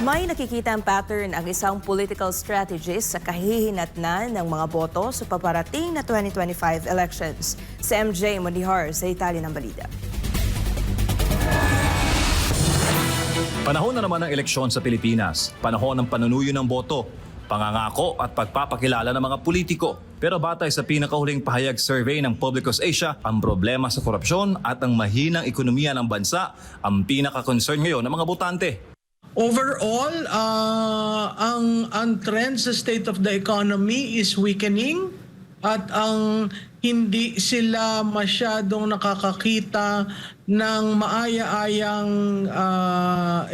May nakikitang pattern ang isang political strategist sa kahihinatnan ng mga boto sa paparating na 2025 elections. Si MJ Mondihar sa Italia ng balita. Panahon na naman ng eleksyon sa Pilipinas. Panahon ng panunuyo ng boto, pangangako at pagpapakilala ng mga politiko. Pero batay sa pinakahuling pahayag survey ng Publicus Asia, ang problema sa korupsyon at ang mahinang ekonomiya ng bansa ang pinaka-concern ngayon ng mga botante. Overall, ang trend sa state of the economy is weakening at ang hindi sila masyadong nakakakita ng maaya-ayang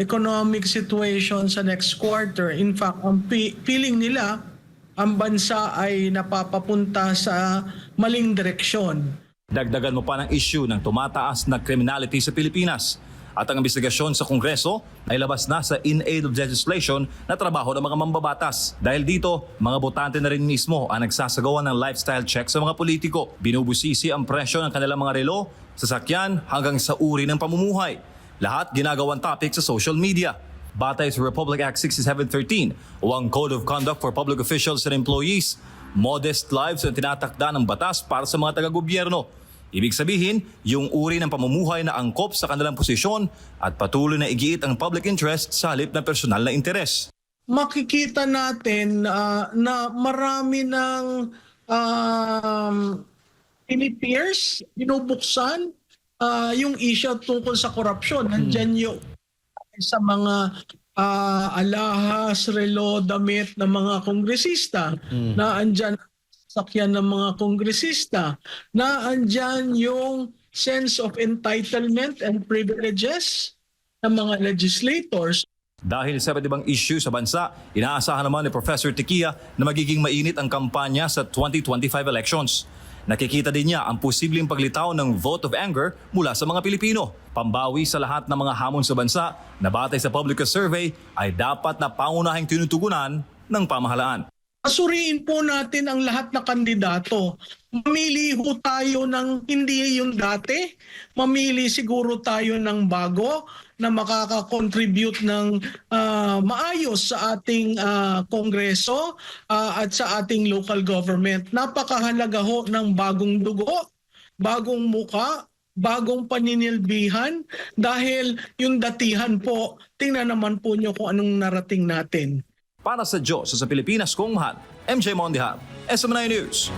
economic situation sa next quarter. In fact, ang feeling nila, ang bansa ay napapapunta sa maling direksyon. Dagdagan mo pa ng issue ng tumataas na criminality sa Pilipinas. At ang investigasyon sa Kongreso ay labas na sa in aid of legislation na trabaho ng mga mambabatas. Dahil dito, mga botante na rin mismo ang nagsasagawa ng lifestyle check sa mga politiko. Binubusisi ang presyo ng kanilang mga relo, sasakyan hanggang sa uri ng pamumuhay. Lahat ginagawang topic sa social media. Batay sa Republic Act 6713 o ang Code of Conduct for Public Officials and Employees, modest lives ang tinatakda ng batas para sa mga taga-gobyerno. Ibig sabihin, yung uri ng pamumuhay na angkop sa kanilang posisyon at patuloy na igiit ang public interest sa halip ng personal na interes. Makikita natin na marami ng pinipierce, binubuksan yung issue tungkol sa korupsyon. Nandyan yung sa mga alahas, relo, damit ng mga kongresista na andyan sakyan ng mga kongresista, na andyan yung sense of entitlement and privileges ng mga legislators. Dahil sa iba't ibang issue sa bansa, inaasahan naman ni Professor Tequia na magiging mainit ang kampanya sa 2025 elections. Nakikita din niya ang posibleng paglitaw ng vote of anger mula sa mga Pilipino. Pambawi sa lahat ng mga hamon sa bansa na batay sa Publicus Survey ay dapat na pangunahing tinutugunan ng pamahalaan. Pasuriin po natin ang lahat na kandidato. Mamili ho tayo ng hindi yung dati. Mamili siguro tayo ng bago na makaka-contribute ng maayos sa ating kongreso at sa ating local government. Napakahalaga ho ng bagong dugo, bagong muka, bagong paninilbihan dahil yung datihan po, tingnan naman po nyo kung anong narating natin. Para sa Diyos sa Pilipinas kong mahal, MJ Mondihar, SM9 News.